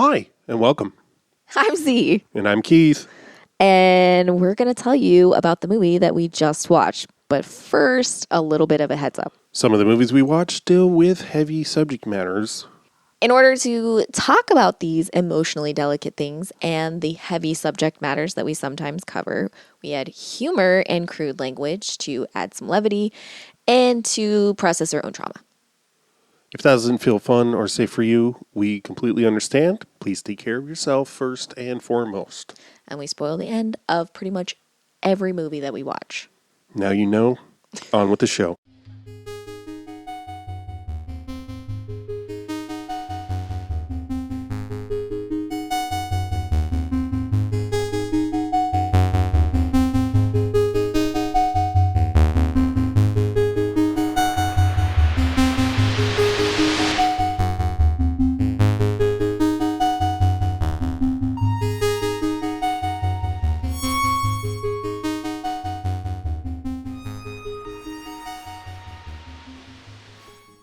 Hi, and welcome. I'm Z, And I'm Keith. and we're going to tell you about the movie that we just watched. But first, a little bit of a heads up. Some of the movies we watch deal with heavy subject matters. In order to talk about these emotionally delicate things and the heavy subject matters that we sometimes cover, we add humor and crude language to add some levity and to process our own trauma. If that doesn't feel fun or safe for you, we completely understand. Please take care of yourself first and foremost. And we spoil the end of pretty much every movie that we watch. Now you know. On with the show.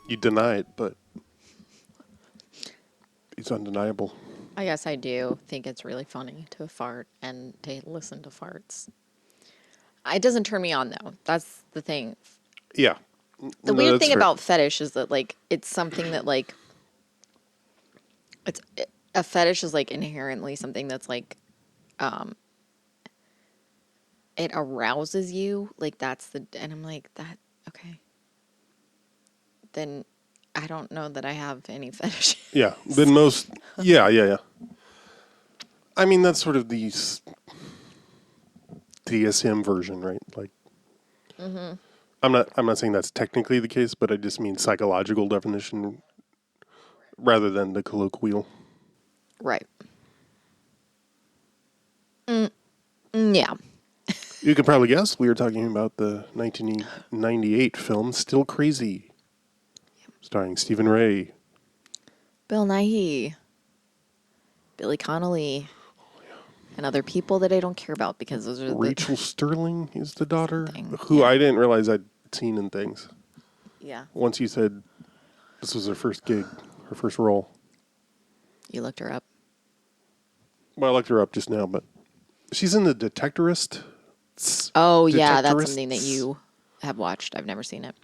You deny it, but it's undeniable. I guess I do think it's really funny to fart and to listen to farts. It doesn't turn me on, though. That's the thing. Yeah. The weird thing about fetish is that, like, it's something that, like, a fetish is, like, inherently something that's, like, it arouses you. Like, and I'm like, okay. Then I don't know that I have any fetish. Yeah. Then most. Yeah. I mean, that's sort of the DSM version, right? Like, I'm not saying that's technically the case, but I just mean psychological definition rather than the colloquial. Right. Yeah. You could probably guess we were talking about the 1998 film Still Crazy, starring Stephen Ray, Bill Nighy, Billy Connolly, and other people that I don't care about because those are Rachel Sterling is the daughter, yeah. I didn't realize I'd seen in things. Yeah. Once you said this was her first gig, her first role. You looked her up? Well, I looked her up just now, but she's in The Detectorist. Oh, yeah, that's something that you have watched. I've never seen it.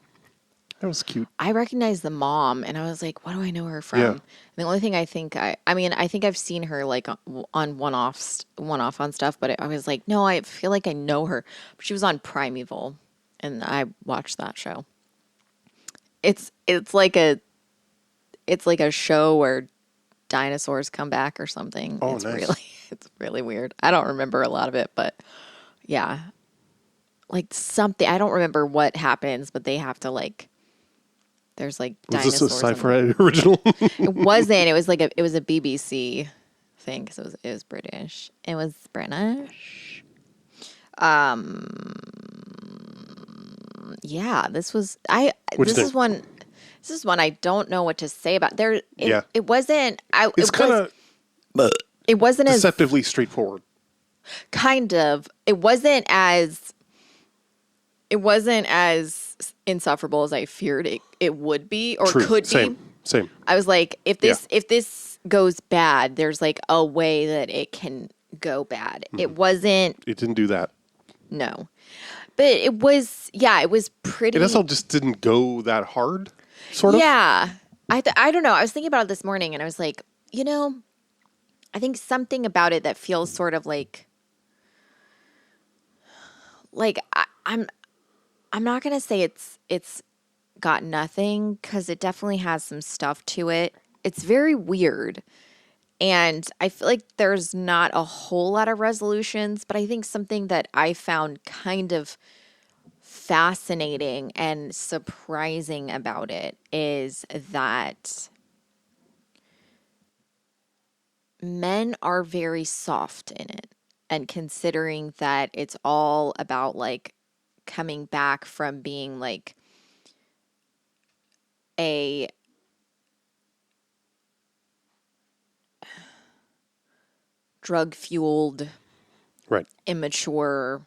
That was cute. I recognized the mom, and I was like, what do I know her from? Yeah. And the only thing I think I've seen her, like, on one-off on stuff, but I was like, no, I feel like I know her. But she was on Primeval, and I watched that show. It's like a show where dinosaurs come back or something. Oh, It's nice. it's really weird. I don't remember a lot of it, but yeah. Like something, I don't remember what happens, but they have to, like, there's like Was dinosaurs. this a sci-fi original? It wasn't. It was like it was a BBC thing because it was British. It was British. Yeah, this was Which thing? This is one I don't know what to say about. Yeah. It wasn't. It's kind of It wasn't as deceptively straightforward. kind of. It wasn't as insufferable as I feared it would be or True. could Same. be. Same. I was like, if this goes bad, there's like a way that it can go bad. Mm-hmm. It wasn't. It didn't do that. No, but it was. Yeah, it was pretty. It also just didn't go that hard. Sort of. Yeah, I don't know. I was thinking about it this morning, and I was like, I think something about it that feels sort of like I'm not gonna say it's got nothing because it definitely has some stuff to it. It's very weird. And I feel like there's not a whole lot of resolutions, but I think something that I found kind of fascinating and surprising about it is that men are very soft in it. And considering that it's all about, like, coming back from being, like, a drug-fueled, Right. immature,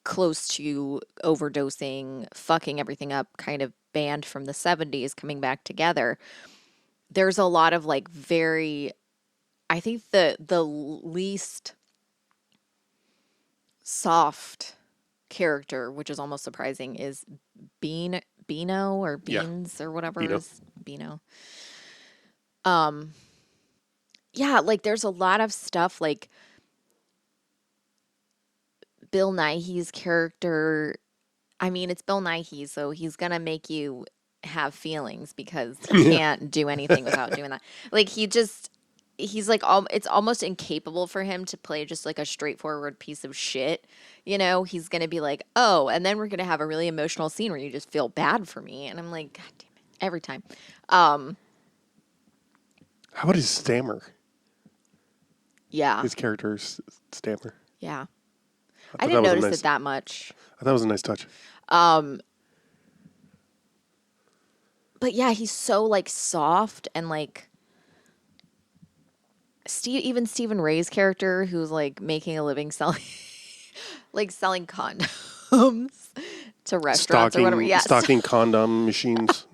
close to overdosing, fucking everything up kind of band from the 70s coming back together. There's a lot of, like, very, I think the least soft character, which is almost surprising, is Beano or Yeah, Beans or whatever Beano. is Beano. Yeah, like there's a lot of stuff like Bill Nighy's character. I mean, it's Bill Nighy, so he's gonna make you have feelings because he Yeah. can't do anything without doing that. Like he's like all it's almost incapable for him to play just like a straightforward piece of shit. You know, he's gonna be like, oh, and then we're gonna have a really emotional scene where you just feel bad for me, and I'm like, God damn it, every time. How about his stammer? Yeah, His character's stammer. yeah. I I thought that didn't was a notice nice. it that much. I thought it was a nice touch. But yeah, he's so like soft and like even Stephen Ray's character who's like making a living selling like selling condoms to restaurants or whatever. Yes. Stocking condom machines.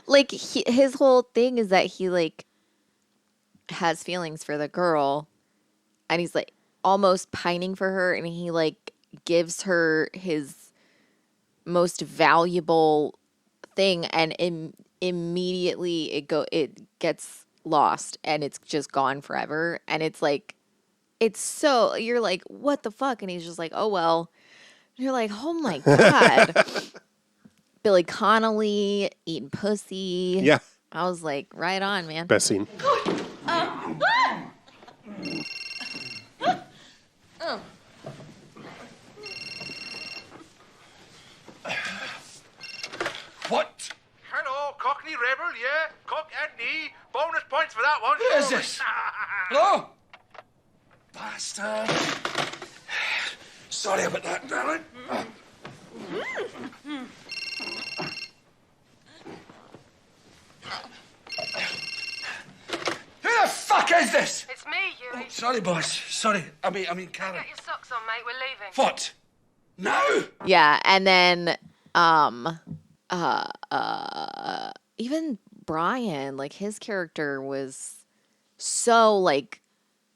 Like his whole thing is that he like has feelings for the girl and he's like almost pining for her and he like gives her his most valuable thing and immediately it gets lost and it's just gone forever and it's like it's so you're like what the fuck and he's just like oh well and you're like oh my god. Billy Connolly eating pussy. Yeah. I was like right on, man. Best scene. What? Hello, Cockney Rebel, yeah? Cock and knee. Bonus points for that one. Who is this? Hello? Bastard. Sorry about that, darling. Who the fuck is this? It's me, Huey. Sorry, boss. Sorry. I mean, Karen. Get your socks on, mate. We're leaving. What? No? Yeah, and then even Brian, like his character was so like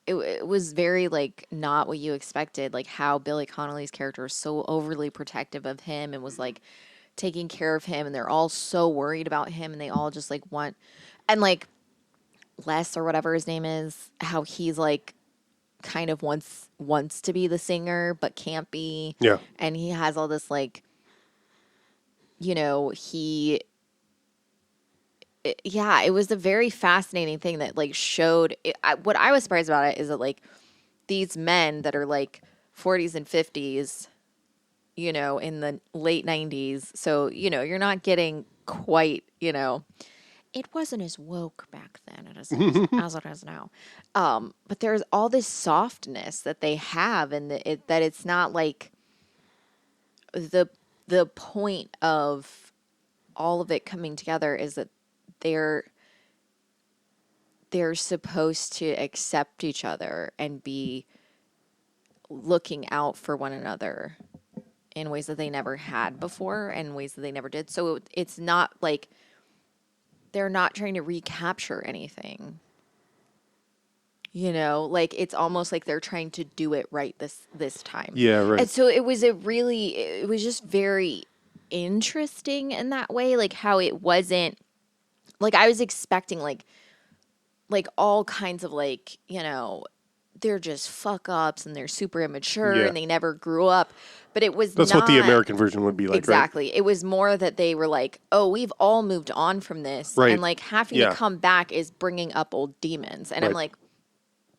it was very like not what you expected, like how Billy Connolly's character was so overly protective of him and was like taking care of him and they're all so worried about him and they all just like want and like Les or whatever his name is, how he's like kind of wants to be the singer but can't be. Yeah. And he has all this like you know, it was a very fascinating thing that like showed what I was surprised about it is that like these men that are like 40s and 50s, you know, in the late 90s. So, you know, you're not getting quite, you know, it wasn't as woke back then as it is now. But there's all this softness that they have and that it's not like the point of all of it coming together is that they're supposed to accept each other and be looking out for one another in ways that they never had before and ways that they never did. So it's not like they're not trying to recapture anything. You know, like it's almost like they're trying to do it right this time. Yeah, right. And so it was just very interesting in that way, like how it wasn't like I was expecting like all kinds of like, you know, they're just fuck ups and they're super immature Yeah. and they never grew up. But it was That's not what the American version would be like, exactly. It was more that they were like, oh, we've all moved on from this. Right. And like having Yeah. to come back is bringing up old demons. And I'm Right. like,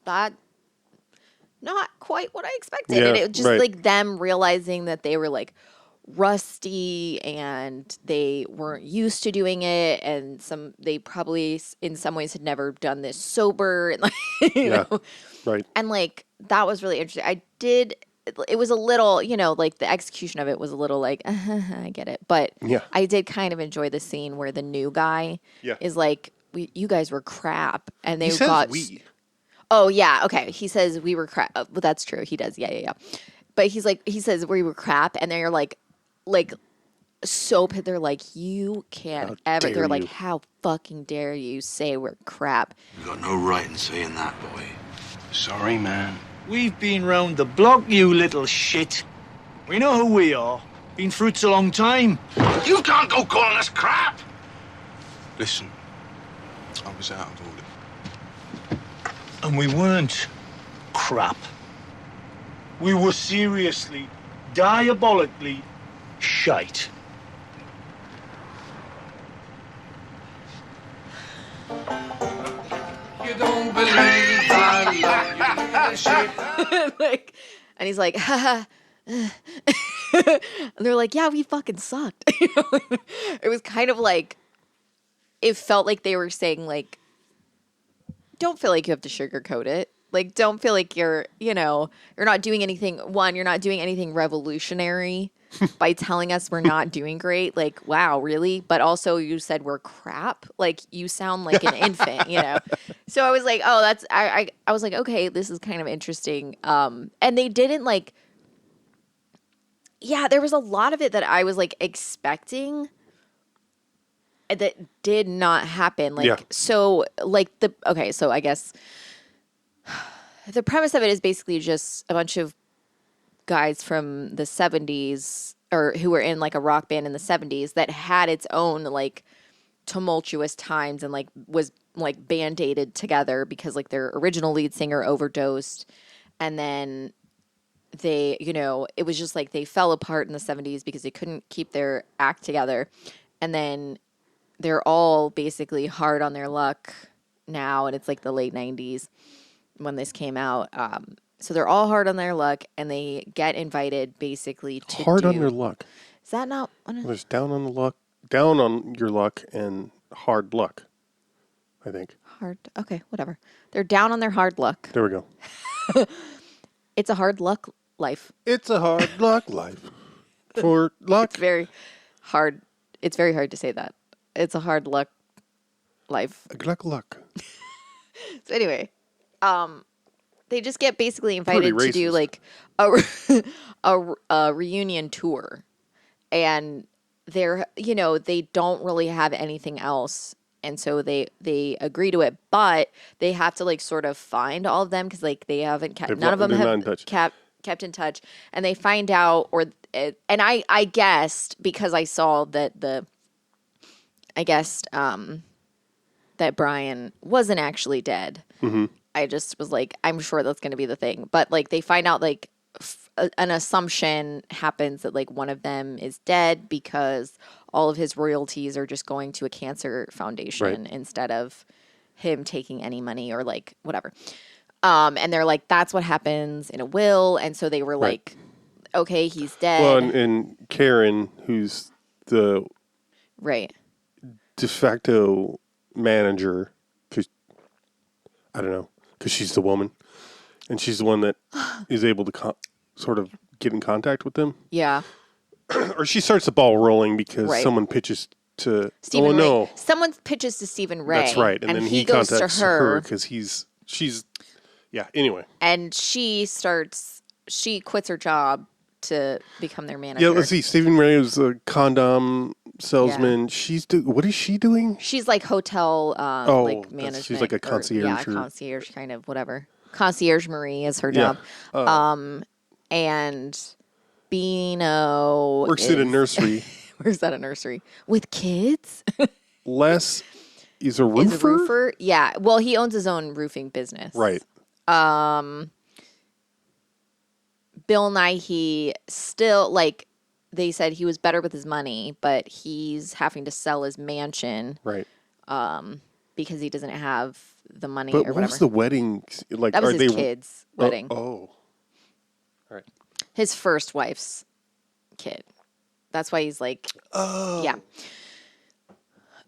that not quite what I expected. Yeah, And it was just right. like them realizing that they were like rusty and they weren't used to doing it and they probably in some ways had never done this sober and like you Yeah. know. Right. And like that was really interesting. It was a little, you know, like the execution of it was a little like I get it. But Yeah. I did kind of enjoy the scene where the new guy Yeah. is like you guys were crap and they He says got we. Oh yeah, okay. He says we were crap. But that's true. He does. Yeah. But he says we were crap, and they're like so pissed. They're like, you can't How ever. They're dare like, you. how fucking dare you say we're crap? You got no right in saying that, boy. Sorry, man. We've been round the block, you little shit. We know who we are. Been fruits a long time. You can't go calling us crap! Listen, I was out of order. And we weren't crap. We were seriously, diabolically shite. You don't believe I love you. Like, and he's like, haha. And they're like, yeah, we fucking sucked. You know? It was kind of like, it felt like they were saying, like, don't feel like you have to sugarcoat it. Like, don't feel like you're not doing anything. One, you're not doing anything revolutionary by telling us we're not doing great. Like, wow, really? But also, you said we're crap. Like, you sound like an infant, you know? So I was like, oh, that's, I was like, okay, this is kind of interesting. And they didn't like, yeah, there was a lot of it that I was like expecting that did not happen. Like, Yeah. so like so I guess the premise of it is basically just a bunch of guys from the 70s or who were in like a rock band in the 70s that had its own like tumultuous times and like was like band-aided together because like their original lead singer overdosed, and then they, it was just like they fell apart in the 70s because they couldn't keep their act together. And then they're all basically hard on their luck now, and it's like the late 90s when this came out. So they're all hard on their luck, and they get invited basically to Hard on your luck. Is that not There's down on your luck, and hard luck, I think. hard? Okay, whatever. They're down on their hard luck. There we go. It's a hard luck life. It's a hard luck life. For luck. It's very hard. It's very hard to say that. It's a hard luck life. Luck. So anyway, they just get basically invited to do racist. like a reunion tour, and they're they don't really have anything else, and so they agree to it, but they have to like sort of find all of them because like they haven't kept none of them they're not in have touch. kept in touch, and they find out and I guessed because I saw that I guessed that Brian wasn't actually dead. Mm-hmm. I just was like, I'm sure that's going to be the thing. But like they find out like an assumption happens that like one of them is dead because all of his royalties are just going to a cancer foundation instead of him taking any money or like whatever. And they're like, that's what happens in a will. And so they were like, okay, he's dead. Well, and Karen, who's the right. de facto manager, because I don't know, because she's the woman, and she's the one that is able to sort of get in contact with them. Yeah. Or she starts the ball rolling because Right. someone pitches to Stephen Ray. no, Someone pitches to Stephen Ray. that's right, and then he goes contacts to her because she's anyway. and she quits her job to become their manager. Yeah, let's see. Stephen Ray is a condom salesman. What is she doing? She's like hotel like that's- management. she's like a concierge or- concierge kind of whatever. Concierge Marie is her Yeah. job. And Beano Works at a nursery. works at a nursery with kids. Les is a roofer. Is a roofer. Yeah. Well, he owns his own roofing business. Right. Bill Nighy still like they said he was better with his money, but he's having to sell his mansion Right. because he doesn't have the money But or what whatever. was the wedding like? That was are his they kid's wedding. Oh. All right. His first wife's kid. That's why he's like, Oh. yeah.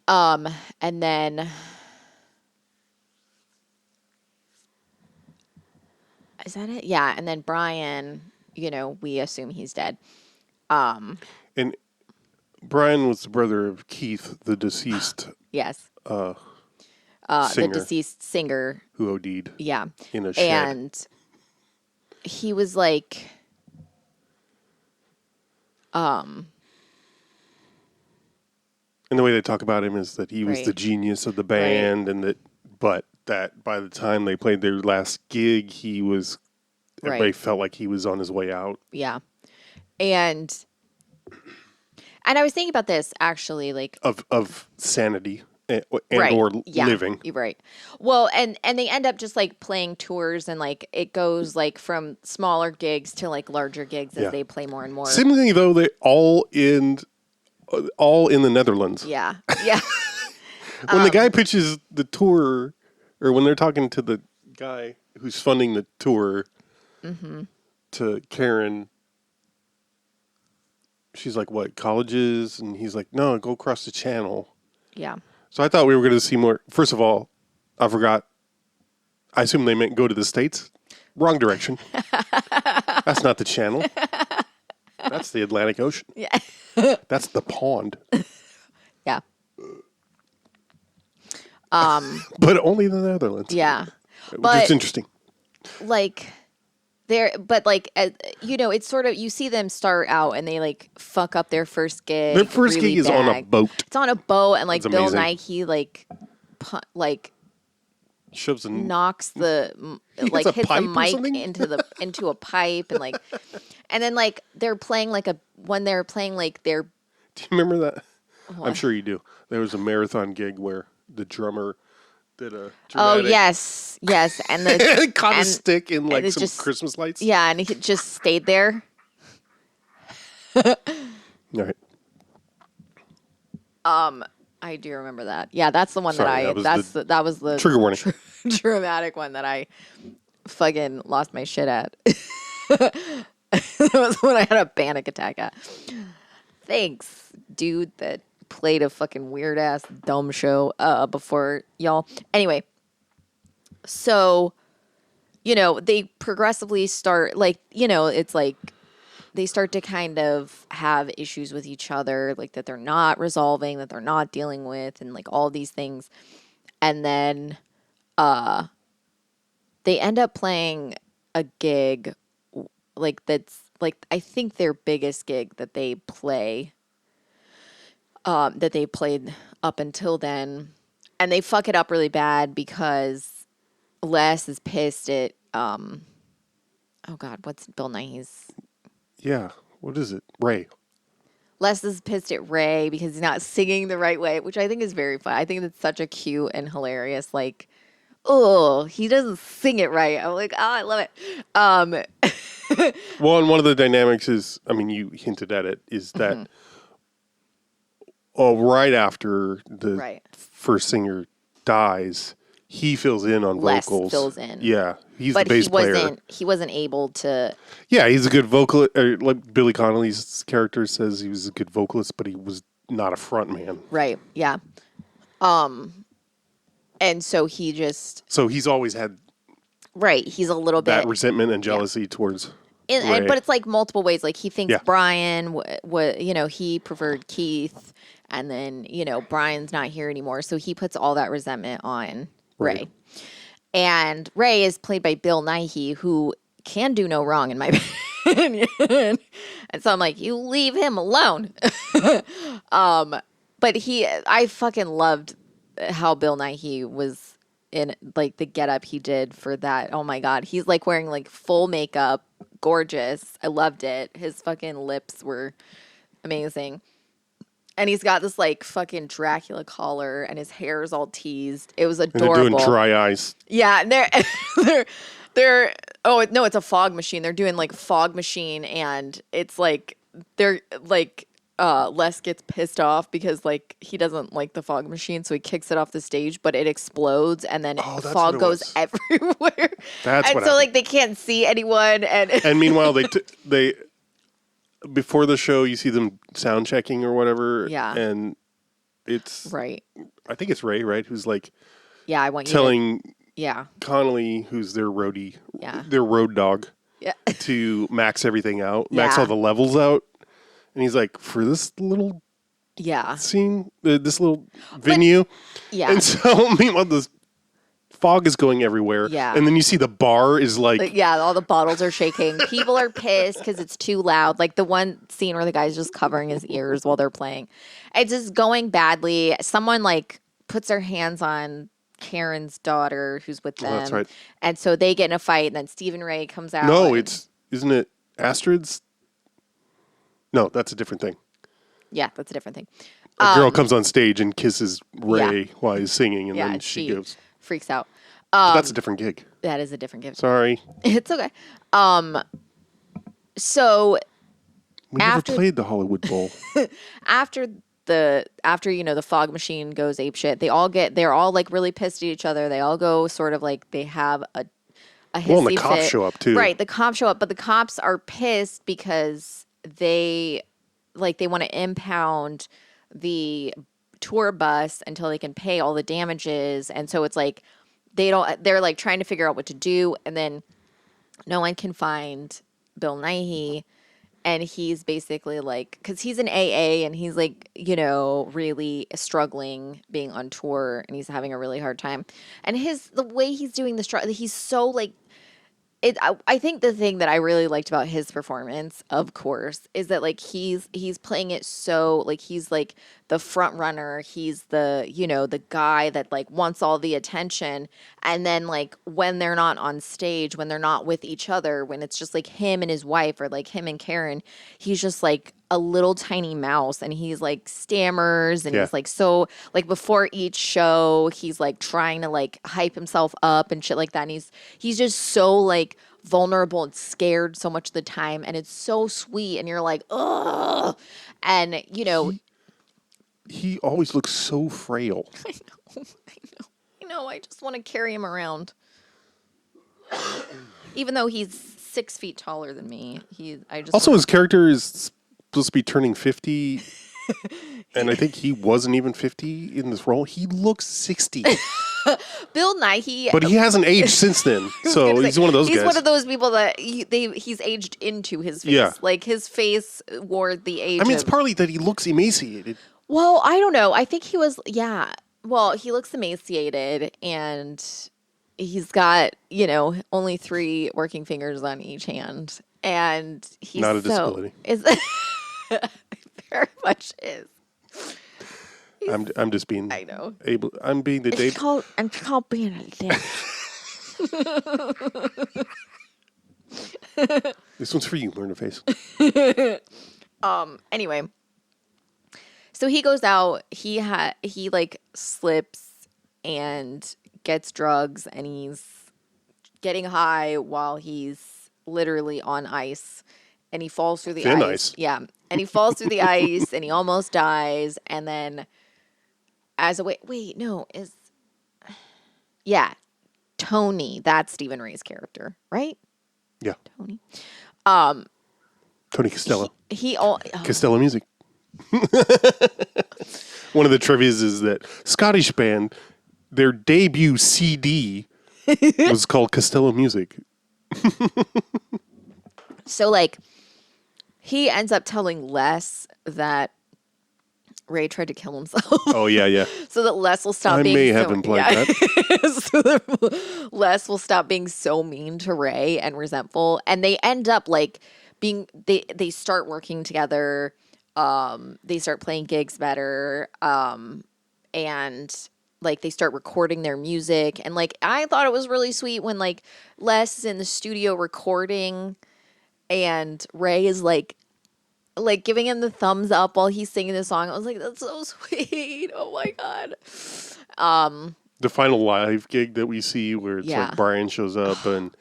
And then is that it? Yeah. And then Brian, we assume he's dead. And Brian was the brother of Keith, the deceased Yes. singer The deceased singer. who OD'd Yeah. in a shed. And he was like, And the way they talk about him is that he was Right. the genius of the band, and that by the time they played their last gig, everybody Right. felt like he was on his way out. Yeah. And I was thinking about this actually, like Of sanity and right. or Yeah, living. You're right. Well, and they end up just like playing tours, and like it goes like from smaller gigs to like larger gigs as Yeah. they play more and more. Seemingly, though, they all in the Netherlands. Yeah. Yeah. When the guy pitches the tour, or when they're talking to the guy who's funding the tour to Karen, she's like, what, colleges? And he's like, no, go across the channel. Yeah. So I thought we were going to see more. First of all, I forgot. I assume they meant go to the States. Wrong direction. That's not the channel. That's the Atlantic Ocean. Yeah. That's the pond. Yeah. But only the Netherlands. Yeah. Which But is interesting. like it's sort of, you see them start out and they like fuck up their first gig. Their first really gig is on a bad. boat. It's on a boat, and like That's Bill amazing. Nighy like Shoves a knocks the like a hits the pipe or mic something? into a pipe, and like, and then like they're playing like their Do you remember that? I'm sure you do. There was a marathon gig where the drummer did a oh dramatic yes and the caught a and- stick in like it's some just- Christmas lights. yeah, and he just stayed there. All right. I do remember that. Yeah, that's the one Sorry, that was the Trigger warning. dramatic one that I fucking lost my shit at. That was when I had a panic attack at. Thanks, dude, that played a fucking weird ass dumb show before y'all. Anyway, so they progressively start it's like they start to kind of have issues with each other, like that they're not resolving, that they're not dealing with, and like all these things. And then they end up playing a gig that's like, I think their biggest gig that they play, that they played up until then. And they fuck it up really bad because Les is pissed at, oh God, what's Bill Nighy's? Yeah. What is it? Ray. Les is pissed at Ray because he's not singing the right way, which I think is very fun. I think it's such a cute and hilarious, like, oh, he doesn't sing it right. I'm like, oh, I love it. Well, and one of the dynamics is, I mean, you hinted at it, is that right after the Right. first singer dies, he fills in on Les vocals. fills in. Yeah. He's But the bass player. he wasn't able to. Yeah, he's a good vocalist. Like Billy Connolly's character says, he was a good vocalist, but he was not a front man. Right. Yeah. And so he just, So he's always had right. He's a little that bit, resentment and jealousy towards Ray. but it's like multiple ways. Like he thinks Yeah. Brian, he preferred Keith, and then, Brian's not here anymore. So he puts all that resentment on Ray. Right. And Ray is played by Bill Nighy, who can do no wrong in my opinion. And so I'm like, you leave him alone. But I fucking loved how Bill Nighy was in, like, the getup he did for that. Oh my God. He's like wearing like full makeup, gorgeous. I loved it. His fucking lips were amazing. And he's got this like fucking Dracula collar, and his hair is all teased. It was and adorable. they're doing dry ice. Yeah, and they're oh no, it's a fog machine. They're doing like fog machine, and it's like they're like Les gets pissed off because like he doesn't like the fog machine, so he kicks it off the stage, but it explodes, and then that's what fog it goes was. everywhere. That's and what so like happened. they can't see anyone, and And meanwhile, they before the show, you see them sound checking or whatever. Yeah. And it's right. I think it's Ray, right? Who's like Yeah, I want you telling yeah. Connolly, who's their roadie, Yeah. their road dog, Yeah. to max everything out, max Yeah. all the levels out. And he's like, for this little Yeah. scene, this little venue. Yeah. And so, meanwhile, this fog is going everywhere. Yeah. And then you see the bar is like Yeah, all the bottles are shaking. People are pissed because it's too loud. Like the one scene where the guy's just covering his ears while they're playing. It's just going badly. Someone like puts their hands on Karen's daughter who's with them. Oh, that's right. And so they get in a fight, and then Stephen Ray comes out. No, and- isn't it Astrid's? No, that's a different thing. Yeah, that's a different thing. A girl comes on stage and kisses Ray Yeah. while he's singing, and Yeah, then she goes. freaks out. But that's a different gig. That is a different gift. Sorry. It's okay. So We After- never played the Hollywood Bowl. after the fog machine goes apeshit, they're all like really pissed at each other. They all go sort of like they have a hissy Well, and the cops fit. show up, too. Right, the cops show up, but the cops are pissed because they want to impound the tour bus until they can pay all the damages, and so it's like they're like trying to figure out what to do, and then no one can find Bill Nighy. And he's basically like, because he's an AA and he's like, really struggling being on tour and he's having a really hard time. And the way he's doing the struggle, he's so like, I think the thing that I really liked about his performance, of course, is that like he's playing it so like he's like the front runner, he's the guy that like wants all the attention, and then like when they're not on stage, when they're not with each other, when it's just like him and his wife or like him and Karen, he's just like a little tiny mouse, and he's like stammers, and he's like so like before each show he's like trying to like hype himself up and shit like that, and he's just so like vulnerable and scared so much of the time, and it's so sweet, and you're like, ugh. And He always looks so frail. I know, I just want to carry him around. Even though he's 6 feet taller than me, Also, his character is supposed to be turning 50, and I think he wasn't even 50 in this role. He looks 60. Bill Nighy. But he hasn't aged since then, so he's one of those guys. He's one of those people that he's aged into his face. Yeah. Like his face wore the age. I mean, it's of- partly that he looks emaciated. Well, I don't know. I think he was, yeah. Well, he looks emaciated, and he's got, only 3 working fingers on each hand. And he's Not a disability. Very much is. I'm just being I know. able. I'm being the It's called being a dick. This one's for you, Myrna Face. Anyway, so he goes out. He like slips and gets drugs, and he's getting high while he's literally on ice, and he falls through the Thin ice. ice. Yeah, and he falls through the ice, and he almost dies, and then Tony. That's Stephen Ray's character, right? Yeah, Tony. Tony Costello. He Costello Music. One of the trivias is that Scottish band, their debut CD was called Costello Music. So like he ends up telling Les that Ray tried to kill himself. Oh yeah. So that Les will stop I being may so, have implied that. So that Les will stop being so mean to Ray and resentful, and they end up like being they start working together. They start playing gigs better, and like they start recording their music, and like I thought it was really sweet when like Les is in the studio recording, and Ray is like giving him the thumbs up while he's singing the song. I was like, that's so sweet. Oh my God. The final live gig that we see where it's Yeah. like Brian shows up and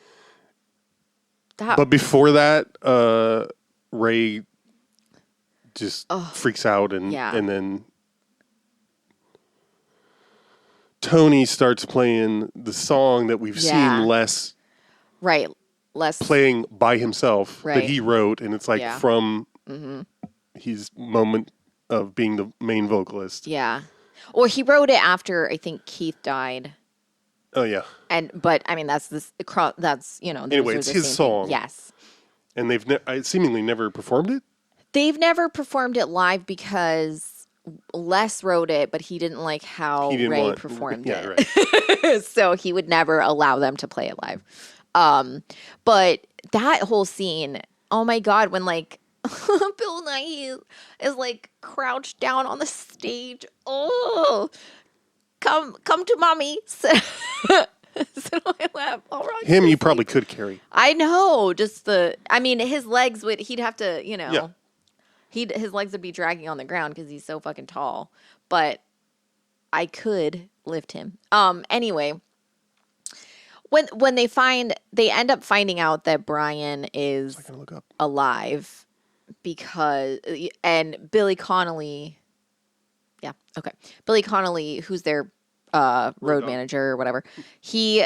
That, but before that, Ray just freaks out and Yeah. and then Tony starts playing the song that we've Yeah. seen Les right. Les playing by himself Right. that he wrote, and it's like Yeah. from his moment of being the main vocalist. Yeah. Or he wrote it after I think Keith died. Oh yeah, But I mean that's those Anyway, are it's the his same song. thing. Yes. and they've seemingly never performed it. They've never performed it live because Les wrote it, but he didn't like how He didn't Ray want performed yeah, it. right. So he would never allow them to play it live. But that whole scene, oh my God, when like Bill Nighy is like crouched down on the stage. Oh, come to mommy. So I laugh all wrong. Him, you probably could carry. I know. I mean, his legs he'd have to, you know, Yeah. his legs would be dragging on the ground because he's so fucking tall. But I could lift him. Anyway, when they end up finding out that Brian is I can look up. alive and Billy Connolly, yeah, okay, Billy Connolly, who's their road manager or whatever, he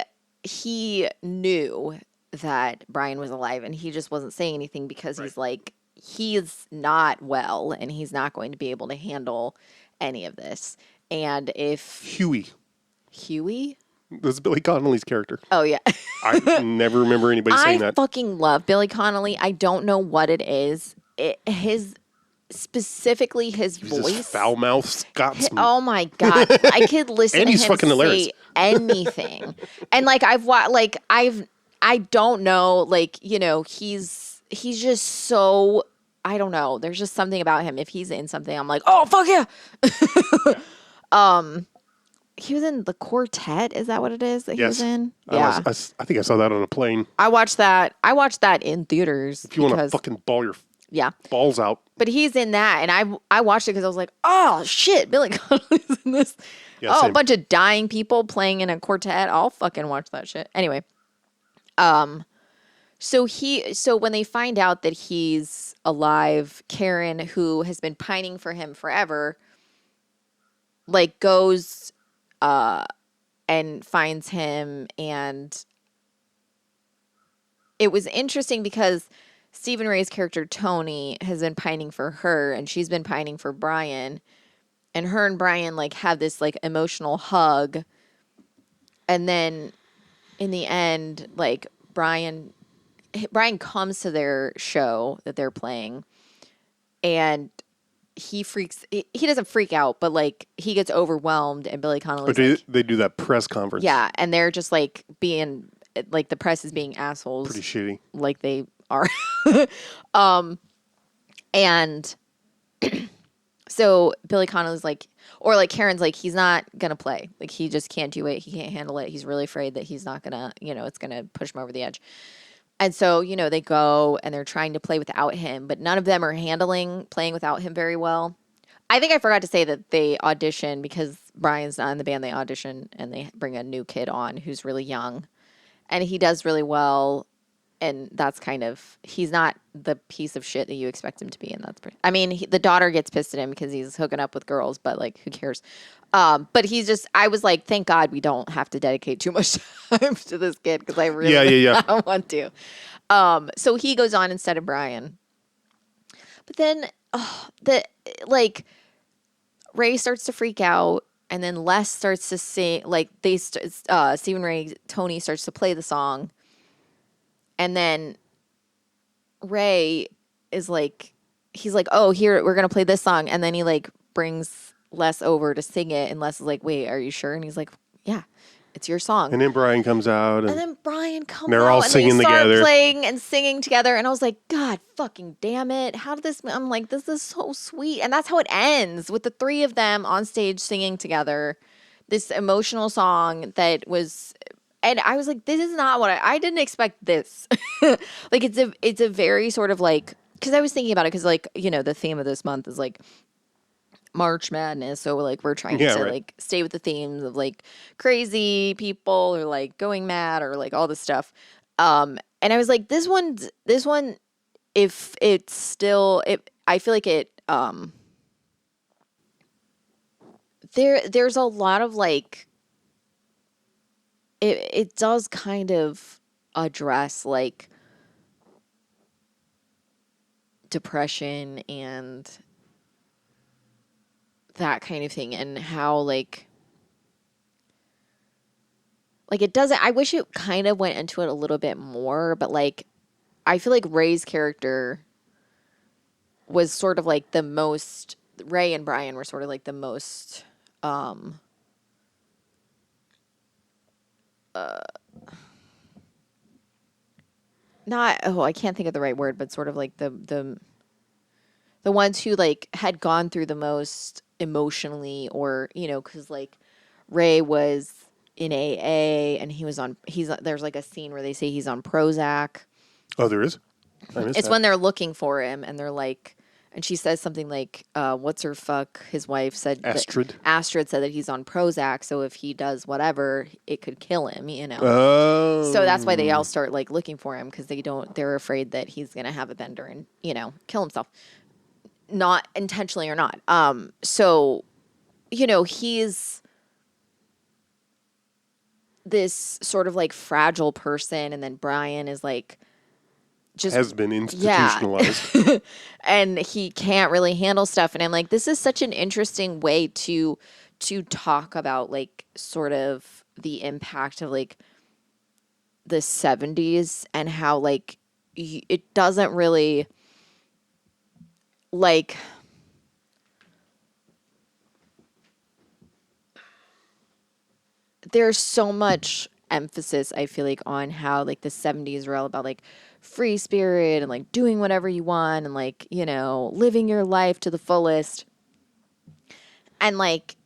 knew that Brian was alive and he just wasn't saying anything because he's like, he's not well and he's not going to be able to handle any of this. And if Huey. That's Billy Connolly's character. Oh yeah. I never remember anybody saying I that. fucking love Billy Connolly. I don't know what it is. Specifically his He's voice. this foul mouthed Scotsman. Oh my God. I could listen And to he's him fucking say hilarious. anything. And like I don't know, like, you know, he's just so, I don't know. There's just something about him. If he's in something, I'm like, oh fuck yeah. He was in The Quartet. Is that what it is that he was in? Yeah. I think I saw that on a plane. I watched that in theaters. If you want to fucking ball your balls out. But he's in that, and I watched it because I was like, oh shit, Billy Connolly's in this. Yeah, same. A bunch of dying people playing in a quartet. I'll fucking watch that shit. Anyway, so when they find out that he's alive, Karen, who has been pining for him forever, like goes and finds him, and it was interesting because Stephen Ray's character Tony has been pining for her and she's been pining for Brian, and her and Brian like have this like emotional hug, and then in the end like Brian comes to their show that they're playing, and he doesn't freak out, but like he gets overwhelmed, and Billy Connolly's like, they do that press conference. yeah, and they're just like being like, the press is being assholes. Pretty shitty. Like they are. And so Billy Connolly's like, or like Karen's like, he's not gonna play. Like he just can't do it. He can't handle it. He's really afraid that he's not gonna, you know, it's gonna push him over the edge. And so, you know, they go and they're trying to play without him, but none of them are handling playing without him very well. I think I forgot to say that they audition, because Brian's not in the band, they audition and they bring a new kid on who's really young, and he does really well. And that's kind of, he's not the piece of shit that you expect him to be. And that's pretty, I mean, the daughter gets pissed at him because he's hooking up with girls, but like, who cares? But he's just, I was like, thank God we don't have to dedicate too much time to this kid, because I really don't want to. So he goes on instead of Brian. But then Ray starts to freak out, and then Les starts to sing, like Stephen Ray, Tony starts to play the song. And then Ray is like, he's like, oh, here, we're going to play this song. And then he like brings Les over to sing it. And Les is like, wait, are you sure? And he's like, yeah, it's your song. And then Brian comes out. And then Brian comes out. They're all singing and they start together. playing and singing together. And I was like, God fucking damn it. How did this, I'm like, this is so sweet. And that's how it ends, with the three of them on stage singing together this emotional song that was, and I was like, this is not what I didn't expect this. Like, it's a very sort of like, because I was thinking about it, because like, you know, the theme of this month is like March Madness. So like, we're trying to like stay with the themes of like crazy people, or like going mad, or like all this stuff. And I was like, this one, if it's still, I feel like it, there's a lot of like, it does kind of address like depression and that kind of thing, and how like it doesn't, I wish it kind of went into it a little bit more, but like I feel like Ray's character was sort of like the most Ray and Brian were sort of like the most not I can't think of the right word, but sort of like the ones who like had gone through the most emotionally, or because like Ray was in AA and there's like a scene where they say he's on Prozac. Oh, there is? I missed It's that. when they're looking for him and they're like, and she says something like, what's her fuck? His wife said, Astrid said that he's on Prozac. So if he does whatever, it could kill him, Oh. So that's why they all start like looking for him, because they're afraid that he's going to have a bender and, kill himself. Not intentionally or not. So, he's this sort of like fragile person. And then Brian is like, just has been institutionalized. Yeah. And he can't really handle stuff. And I'm like, this is such an interesting way to talk about like sort of the impact of like the 70s and how like it doesn't really like there's so much emphasis, I feel like, on how like the 70s were all about like free spirit and like doing whatever you want and like, living your life to the fullest. And like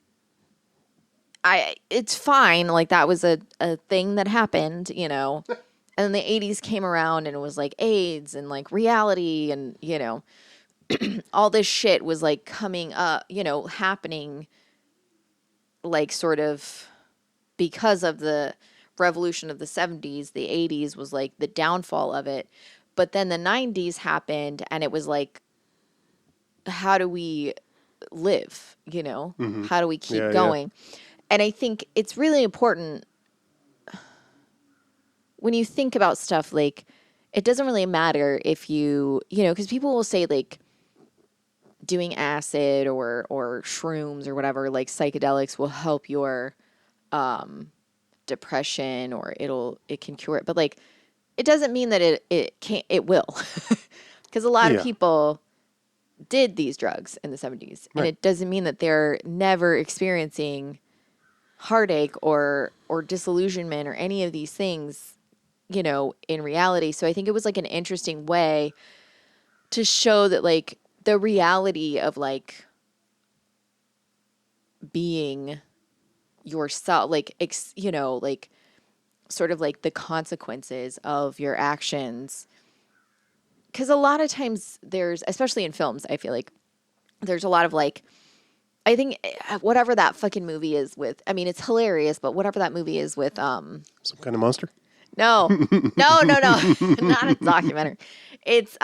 it's fine, like that was a thing that happened, and then the 80s came around and it was like AIDS and like reality and all this shit was like coming up, happening like sort of because of the revolution of the 70s. The 80s was like the downfall of it. But then the 90s happened and it was like, how do we live? Mm-hmm. How do we keep going? Yeah. And I think it's really important when you think about stuff, like it doesn't really matter if because people will say like doing acid or shrooms or whatever, like psychedelics will help your depression or it can cure it. But like, it doesn't mean that it will. Because a lot of people did these drugs in the 70s. And it doesn't mean that they're never experiencing heartache or disillusionment or any of these things, in reality. So I think it was like an interesting way to show that like the reality of like being yourself, like, like sort of like the consequences of your actions. Because a lot of times there's, especially in films, I feel like there's a lot of like, I think whatever that fucking movie is with, I mean, it's hilarious, but whatever that movie is with, some kind of monster? No, not a documentary. It's,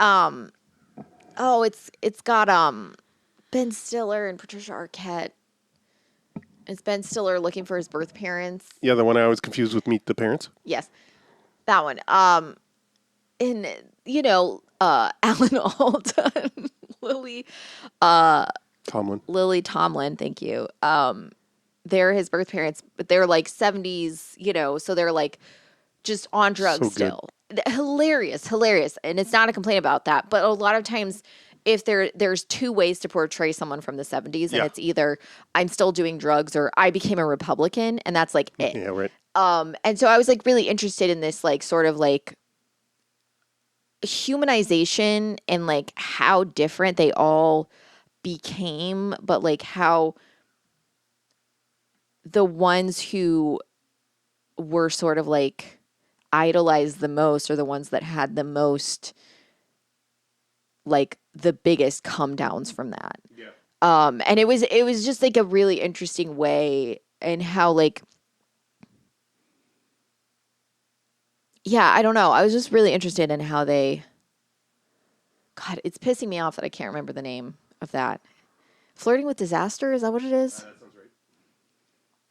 it's got, Ben Stiller and Patricia Arquette. It's Ben Stiller looking for his birth parents. Yeah, the one I always confused with Meet the Parents. Yes, that one. And Alan Alda, Lily Tomlin. Thank you. They're his birth parents, but they're like 70s. So they're like just on drugs still. Hilarious, and it's not a complaint about that. But a lot of times, if there's two ways to portray someone from the 70s, and it's either I'm still doing drugs or I became a Republican, and that's like it. Yeah, right. And so I was like really interested in this like sort of like humanization and like how different they all became, but like how the ones who were sort of like idolized the most are the ones that had the most like the biggest come downs from that. Yeah. And it was just like a really interesting way, and how like, yeah, I don't know. I was just really interested in how they, God, it's pissing me off that I can't remember the name of that. Flirting with Disaster, is that what it is? That sounds right.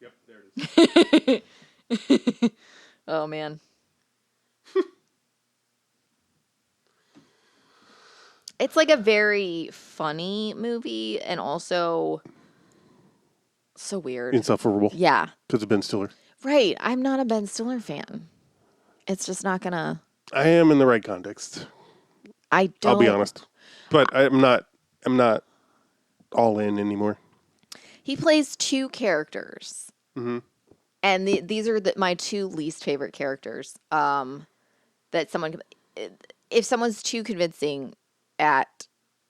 Yep, there it is. Oh man. It's like a very funny movie and also so weird. Insufferable. Yeah. Because of Ben Stiller. Right. I'm not a Ben Stiller fan. It's just not gonna. I am in the right context. I don't. I'll be honest. But I'm not all in anymore. He plays two characters. Mm-hmm. And these are my two least favorite characters. That someone, if someone's too convincing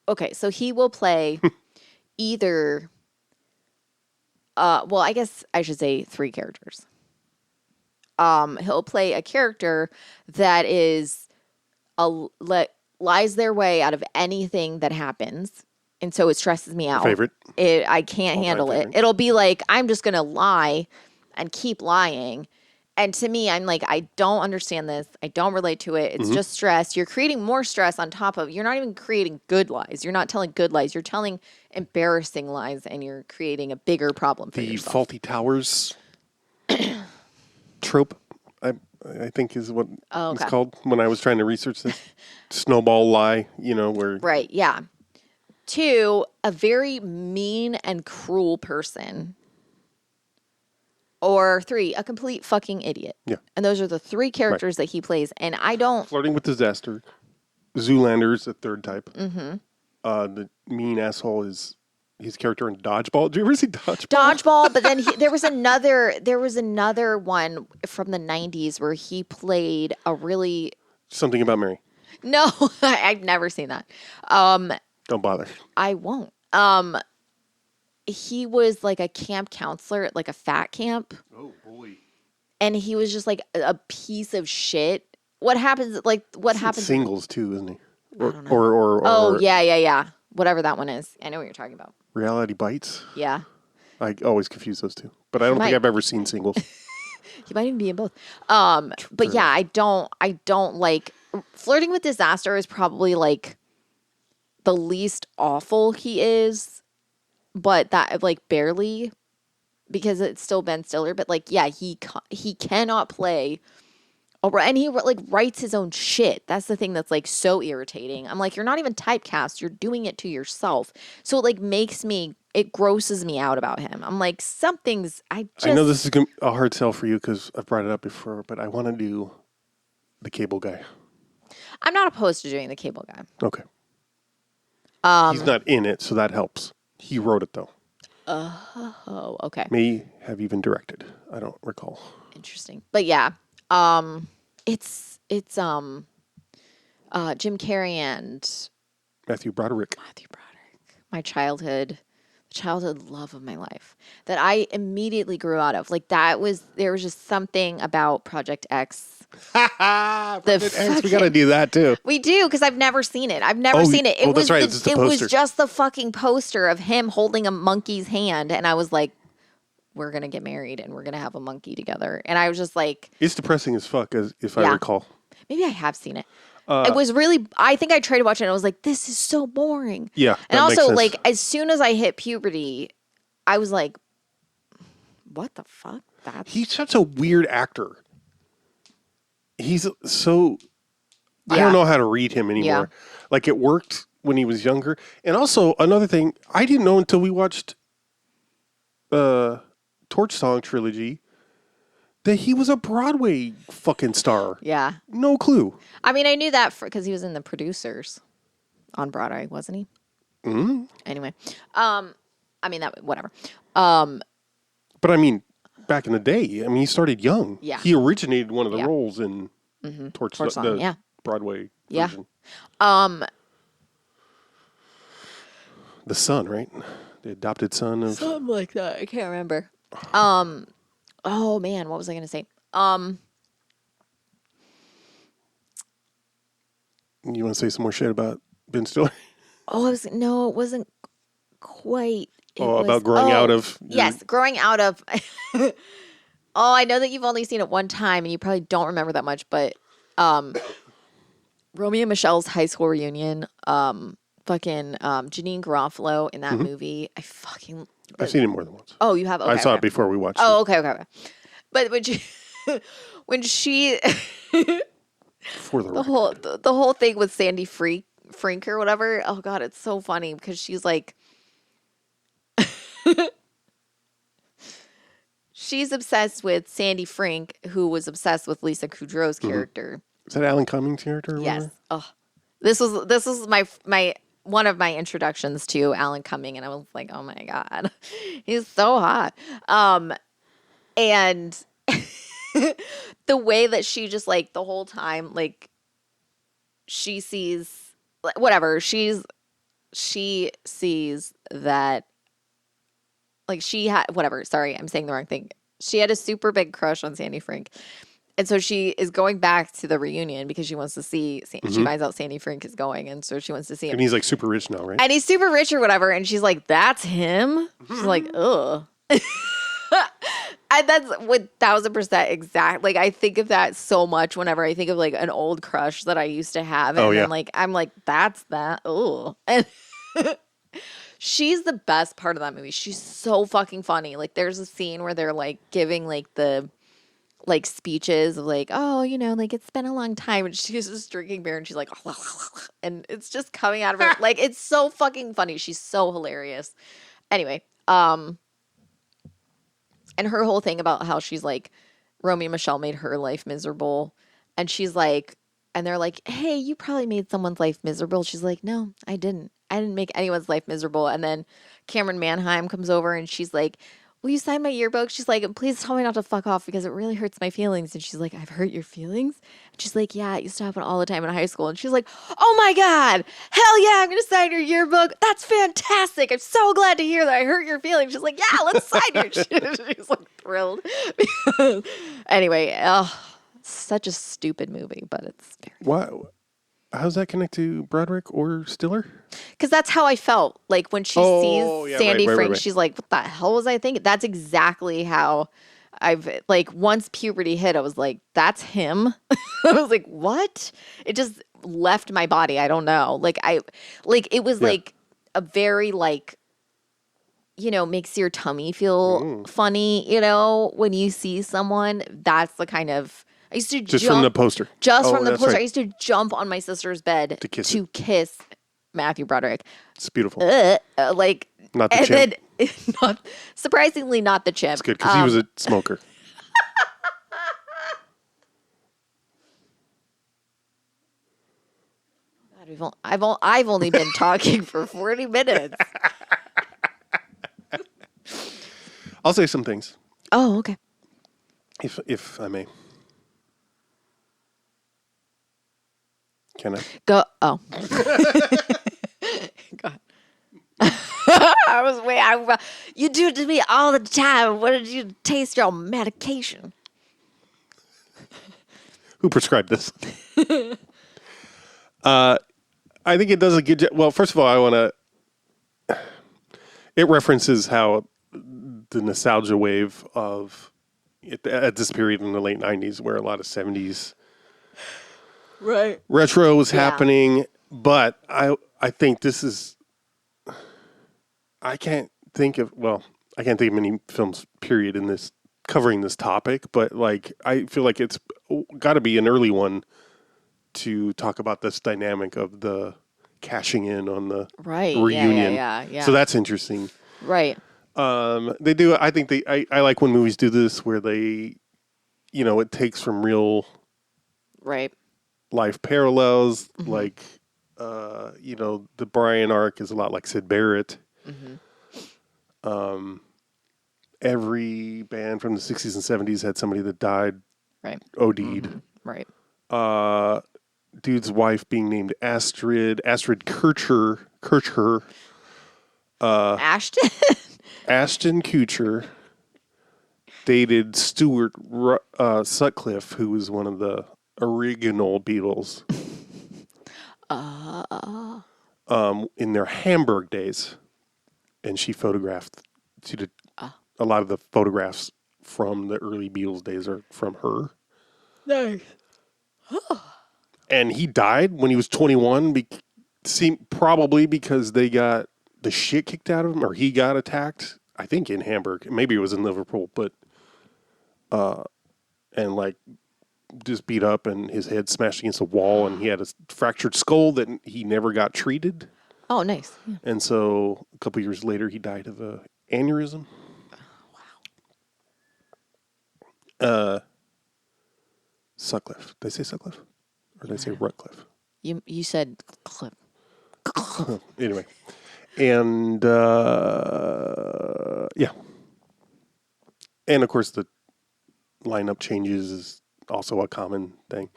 okay, so he will play either, well, I guess I should say three characters. He'll play a character that is lies their way out of anything that happens. And so it stresses me out. Favorite? I can't handle it. Favorite. It'll be like, I'm just going to lie and keep lying. And to me, I'm like, I don't understand this. I don't relate to it. It's just stress. You're creating more stress on top of, you're not even creating good lies. You're not telling good lies. You're telling embarrassing lies, and you're creating a bigger problem for yourself. Faulty Towers trope, I think is what it's called when I was trying to research this. Snowball lie, where... Right, yeah. 2, a very mean and cruel person. Or 3, a complete fucking idiot. Yeah. And those are the 3 characters that he plays. And I don't... Flirting with disaster. Zoolander's the third type. Mm-hmm. The mean asshole is his character in Dodgeball. Did you ever see Dodgeball? Dodgeball, but then there was another one from the 90s where he played a really... Something About Mary. No, I've never seen that. Don't bother. I won't. He was like a camp counselor at like a fat camp. Oh, boy. And he was just like a piece of shit. What happens? Singles too, isn't he? Oh, yeah. Whatever that one is. I know what you're talking about. Reality Bites? Yeah. I always confuse those two. But I don't think I've ever seen Singles. He might even be in both. But yeah, I don't like... Flirting with Disaster is probably like the least awful he is. But that, like, barely, because it's still Ben Stiller. But, like, yeah, he cannot play, and he, like, writes his own shit. That's the thing that's, like, so irritating. I'm like, you're not even typecast. You're doing it to yourself. So it, like, it grosses me out about him. I'm like, I know this is a hard sell for you because I've brought it up before, but I want to do the Cable Guy. I'm not opposed to doing the Cable Guy. Okay. He's not in it, so that helps. He wrote it, though. Oh, okay. May have even directed. I don't recall. Interesting. But yeah, it's Jim Carrey and Matthew Broderick. My childhood love of my life that I immediately grew out of. Like there was just something about Project X. Project X, we got to do that too. We do, because I've never seen it. That's right. It was just the fucking poster of him holding a monkey's hand, and I was like, we're going to get married and we're going to have a monkey together. And I was just like... It's depressing as fuck, if I recall. Maybe I have seen it. It was really... I think I tried to watch it and I was like, this is so boring. Yeah, and also, like, as soon as I hit puberty, I was like, what the fuck? He's such a weird actor. He's so... I don't know how to read him anymore. Yeah. Like, it worked when he was younger. And also, another thing, I didn't know until we watched Torch Song Trilogy that he was a Broadway fucking star. Yeah. No clue. I mean, I knew that because he was in The Producers on Broadway, wasn't he? Mm-hmm. Anyway. I mean, whatever. But I mean, back in the day, he started young. Yeah. He originated one of the roles in Torch Song, the Broadway version. Yeah. The son, right? The adopted son of... Something like that. I can't remember. Oh, man. What was I going to say? You want to say some more shit about Ben Stiller? Oh, it wasn't quite. About growing out of... Yes, growing out of... I know that you've only seen it one time and you probably don't remember that much, but Romeo and Michelle's high school reunion, Janine Garofalo in that movie, I've seen it more than once. Oh, you have? Okay, I saw it before we watched it. Oh, okay. But when she... For the whole thing with Sandy Frink or whatever, oh God, it's so funny because she's like... She's obsessed with Sandy Frink, who was obsessed with Lisa Kudrow's character. Is that Alan Cummings' character? Or yes. whatever? Oh, this was my one of my introductions to Alan Cumming, and I was like, oh my God, he's so hot. And the way that she just like the whole time, like she sees whatever, she sees that like she had whatever, sorry, I'm saying the wrong thing. She had a super big crush on Sandy Frank. And so she is going back to the reunion because she wants to see, she finds out Sandy Frank is going. And so she wants to see him. And he's like super rich now, right? And he's super rich or whatever. And she's like, that's him? She's like, ugh. And that's 1000% exact. Like, I think of that so much whenever I think of like an old crush that I used to have. And then like, I'm like, that's that. Ugh. And she's the best part of that movie. She's so fucking funny. Like, there's a scene where they're like giving like the like speeches of like, oh, you know, like it's been a long time, and she's just drinking beer and she's like, and it's just coming out of her. Like, it's so fucking funny. She's so hilarious. Anyway, and her whole thing about how she's like, Romeo and Michelle made her life miserable, and she's like, and they're like, hey, you probably made someone's life miserable. She's like, no, I didn't make anyone's life miserable. And then Cameron Manheim comes over and she's like, will you sign my yearbook? She's like, please tell me not to fuck off because it really hurts my feelings. And she's like, I've hurt your feelings? And she's like, yeah, it used to happen all the time in high school. And she's like, oh my God, hell yeah, I'm going to sign your yearbook. That's fantastic. I'm so glad to hear that I hurt your feelings. She's like, yeah, let's sign your shit. She's like thrilled. Anyway, such a stupid movie, but it's very Wow. How's that connect to Broderick or Stiller? because that's how I felt. Like when she sees Sandy Frank, right. she's like, what the hell was I thinking? That's exactly how I've like once puberty hit, I was like, that's him. I was like, what? It just left my body. I don't know. It was like a very like, you know, makes your tummy feel funny, you know, when you see someone. That's the kind of I used to Just from the poster. Just from the that's poster. right. I used to jump on my sister's bed To kiss kiss Matthew Broderick. It's beautiful. Like Not the and chimp. then surprisingly not the chimp. It's good because he was a smoker. God, I've only been talking for 40 minutes. I'll say some things, Oh, okay. if I may. Can I? Go. Oh. Go ahead. You do it to me all the time. What did you taste your medication? Who prescribed this? I think it does a good job. Well, first of all, I want to. It references how the nostalgia wave of at this period in the late 90s, where a lot of 70s retro was happening. But I think this is. I can't think of many films, period, in this covering this topic, but like I feel like it's got to be an early one to talk about this dynamic of the cashing in on the reunion. Yeah. So that's interesting. Right. They do. I think I like when movies do this where they, you know, it takes from real life parallels. Mm-hmm. Like, you know, the Brian arc is a lot like Sid Barrett. Mm-hmm. Every band from the 60s and 70s had somebody that died, OD'd. Mm-hmm. Right. Dude's wife being named Astrid Kutcher. Ashton? Ashton Kutcher dated Stuart Sutcliffe, who was one of the original Beatles. In their Hamburg days. And she photographed, a lot of the photographs from the early Beatles days are from her. Nice. And he died when he was 21, probably because they got the shit kicked out of him, or he got attacked, I think in Hamburg. Maybe it was in Liverpool, but, and like just beat up and his head smashed against a wall and he had a fractured skull that he never got treated. Oh, nice. Yeah. And so a couple years later, he died of an aneurysm. Wow. Sutcliffe. Did I say Sutcliffe? Or did I say Rutcliffe? You said clip. Anyway. And, yeah. And, of course, the lineup changes is also a common thing.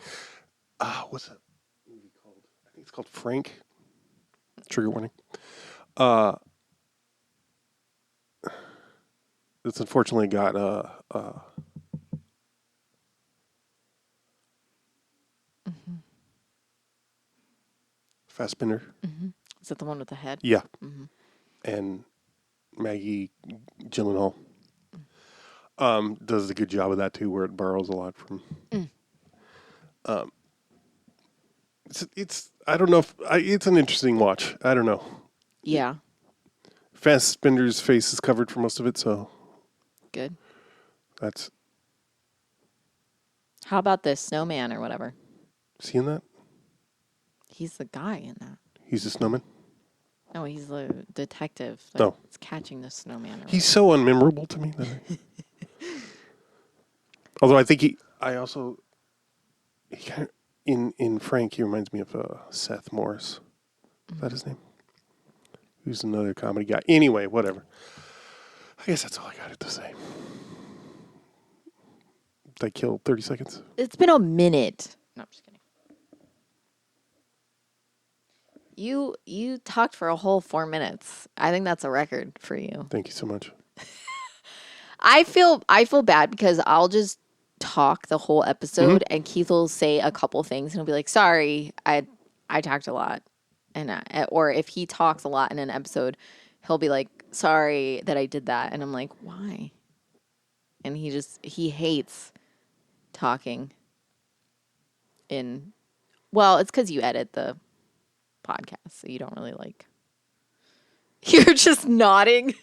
What's that movie called? I think it's called Frank. Trigger warning. It's unfortunately got Fassbender. Is that the one with the head? Yeah. And Maggie Gyllenhaal does a good job of that too, where it borrows a lot from. It's I don't know if it's an interesting watch. I don't know. Yeah. Fassbender's face is covered for most of it, so Good. that's How about this snowman or whatever? seeing that. He's the guy in that. He's a snowman. No, he's the detective No. that's catching the snowman. He's so unmemorable to me. Although I think he kind of, in Frank, he reminds me of Seth Morris. Is that his name? Who's another comedy guy. Anyway, whatever. I guess that's all I got to say. Did I kill 30 seconds? It's been a minute. No, I'm just kidding. You talked for a whole 4 minutes. I think that's a record for you. Thank you so much. I feel bad because I'll just talk the whole episode and Keith will say a couple things and he'll be like, "Sorry, I talked a lot." And or if he talks a lot in an episode, he'll be like, "Sorry that I did that." And I'm like, "Why?" And he hates talking well, it's cuz you edit the podcast, so you don't really like. You're just nodding.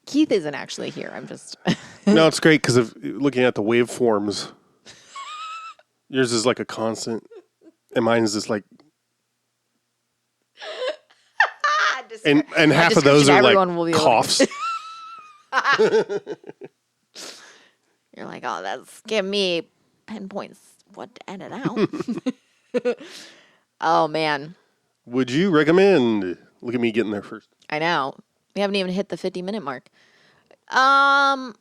Keith isn't actually here. I'm just. No, it's great because of looking at the waveforms. Yours is like a constant, and mine is just like. And half of those are like coughs. You're like, oh, that's give me pinpoints what to edit out. Oh man. Would you recommend? Look at me getting there first. I know. We haven't even hit the 50-minute mark. It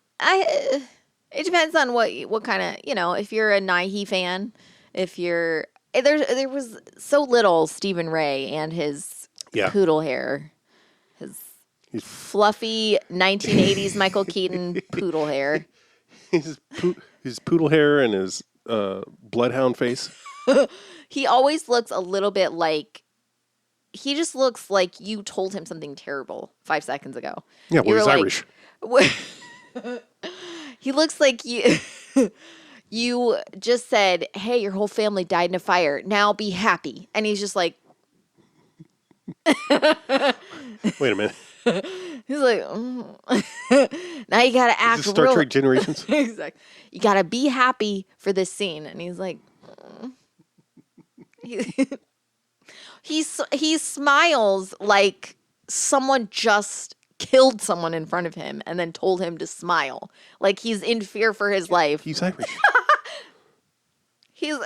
depends on what kind of, if you're a Nighy fan, if you're there was so little Stephen Ray and his poodle hair. His fluffy 1980s Michael Keaton poodle hair. His poodle hair and his bloodhound face. He always looks a little bit like he just looks like you told him something terrible 5 seconds ago. Yeah, well, he's Irish. He looks like you just said, "Hey, your whole family died in a fire. Now be happy." And he's just like, wait a minute. He's like, now you gotta act. Is this Star Trek Generations? Exactly. You gotta be happy for this scene, and he's like, he smiles like someone just killed someone in front of him and then told him to smile, like he's in fear for his life. He's Irish. He's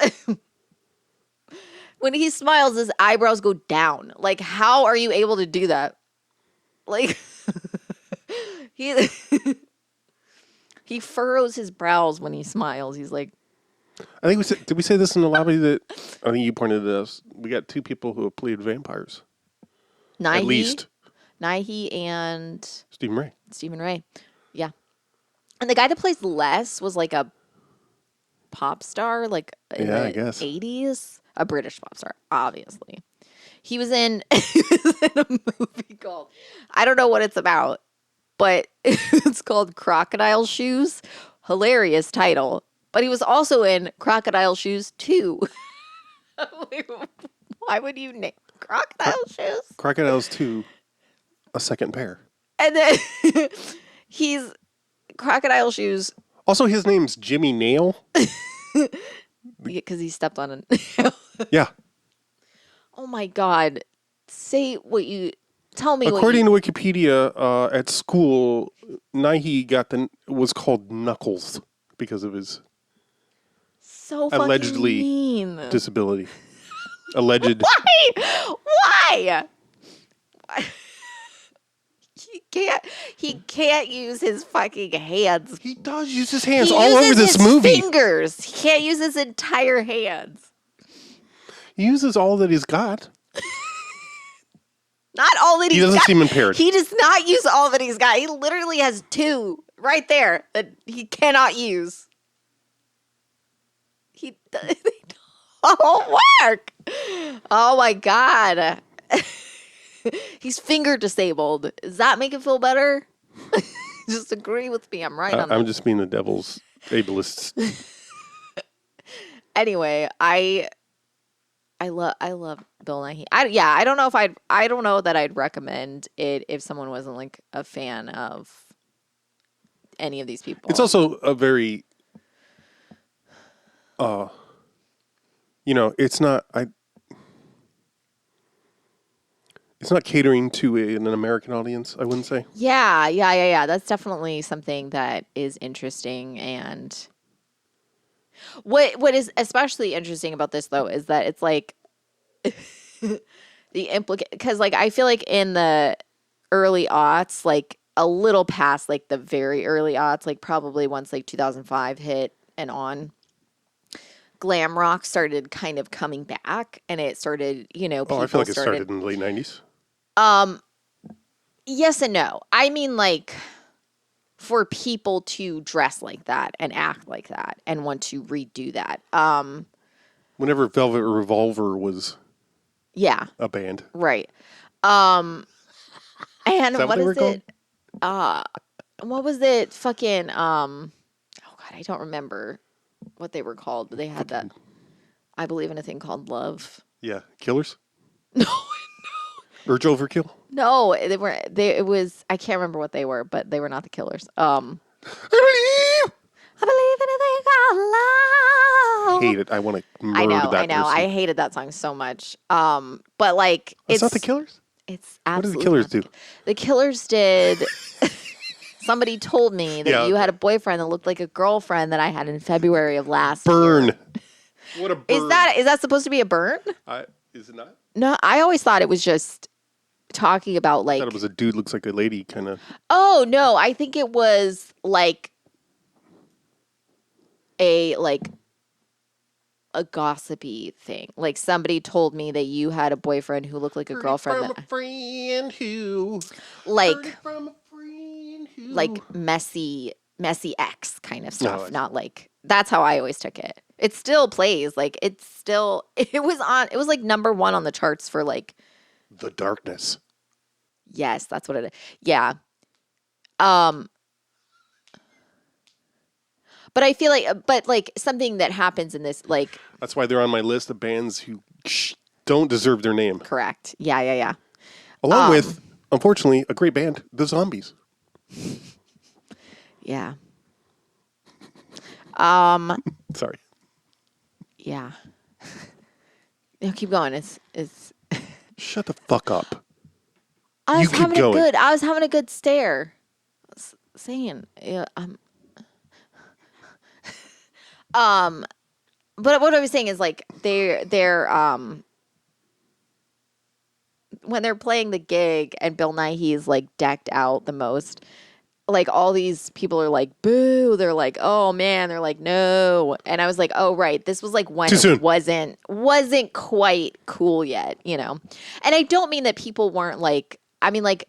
when he smiles, his eyebrows go down. Like, how are you able to do that? Like, he furrows his brows when he smiles. He's like, I think did we say this in the lobby that I think you pointed to us? We got two people who have played vampires. Nighy, at least Nighy and Stephen Ray. Yeah. And the guy that plays Les was like a pop star, like in the I guess 80s, a British pop star, obviously. He was in a movie called, I don't know what it's about, but it's called Crocodile Shoes. Hilarious title. But he was also in Crocodile Shoes 2. Why would you name Crocodile Shoes? Crocodiles 2, a second pair. And then he's Crocodile Shoes. Also, his name's Jimmy Nail. Because he stepped on a nail. Yeah. Oh my God. Tell me According to Wikipedia, at school, Nighy was called Knuckles because of his so fucking allegedly mean. disability. Alleged. Why? He can't use his fucking hands. He does use his hands He all uses over this his movie. fingers. He can't use his entire hands. He uses all that he's got. Not all that He he's doesn't got. seem impaired. He does not use all that he's got. He literally has 2 right there that he cannot use. They don't work. Oh my God. He's finger disabled. Does that make it feel better? Just agree with me. I'm right on that. I'm just being the devil's ableist. Anyway, I love Bill Nighy. I don't know if I don't know that I'd recommend it if someone wasn't like a fan of any of these people. It's also a very, it's not it's not catering to an American audience, I wouldn't say. Yeah. That's definitely something that is interesting. And what is especially interesting about this though is that it's like because like I feel like in the early aughts, like a little past like the very early aughts, like probably once like 2005 hit and on, glam rock started kind of coming back, and it started, people I feel like it started in the late 90s. Yes and no. I mean, like, for people to dress like that and act like that and want to redo that. Whenever Velvet Revolver was Yeah. a band. Right. And what they were it? What was it? Fucking oh God, I don't remember what they were called, but they had that I Believe in a Thing Called Love. Yeah. Killers? No. Urge Overkill? No, it was I can't remember what they were, but they were not the Killers. I believe! I believe in a thing called love. Hate it. I want to murder that I know. person. I hated that song so much. But like It's not the Killers? It's What did absolutely the Killers not do? The Killers did somebody told me that you had a boyfriend that looked like a girlfriend that I had in February of last Burn. year. What a burn. Is that supposed to be a burn? Is it not? No, I always thought it was just talking about like I thought it was a dude looks like a lady kind of. Oh no, I think it was like a gossipy thing. Like somebody told me that you had a boyfriend who looked like a girlfriend From a friend who. like From a friend who. like messy ex kind of stuff. I see. Not like that's how I always took it. It still plays. Like it was like number 1 on the charts for like The Darkness. yes, that's what it is. Yeah. But I feel like something that happens in this, like, That's why they're on my list of bands who don't deserve their name. correct. Yeah. Along with, unfortunately, a great band, The Zombies. Yeah. Sorry. Yeah. No, keep going. It's Shut the fuck up. I was You keep having going. I was having a good stare. I was saying, yeah, but what I was saying is like they're when they're playing the gig and Bill Nighy is like decked out the most, like all these people are like boo, they're like oh man, they're like no, and I was like oh right, this was like when Too soon. it wasn't quite cool yet, and I don't mean that people weren't like, I mean like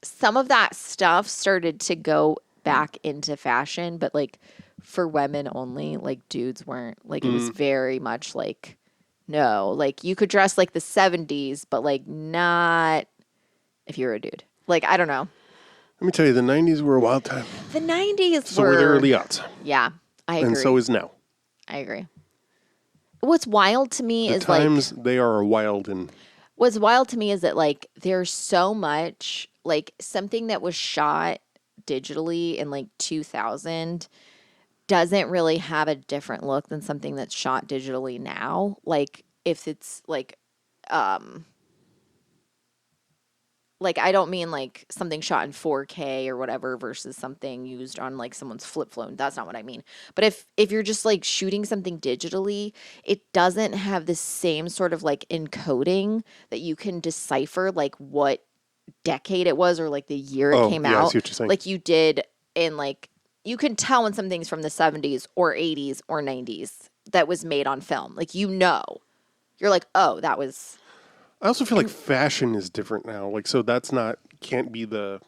some of that stuff started to go back into fashion, but like for women only, like dudes weren't, like it was very much like no, like you could dress like the 70s but like not if you're a dude, like I don't know. Let me tell you, the 90s were a wild time. The 90s So were the early aughts. Yeah, I agree. And so is now. I agree. What's wild to me The is times they are wild and what's wild to me is that like there's so much, like something that was shot digitally in like 2000 doesn't really have a different look than something that's shot digitally now. Like if it's like Like, I don't mean like something shot in 4K or whatever versus something used on like someone's flip phone. That's not what I mean. But if you're just like shooting something digitally, it doesn't have the same sort of like encoding that you can decipher like what decade it was or like the year it Oh, came yeah, I out see what you're saying. like you did in like you can tell when something's from the 70s or 80s or 90s that was made on film. Like, you know. You're like, "Oh, that was." I also feel like fashion is different now. Like, so that's not can't be the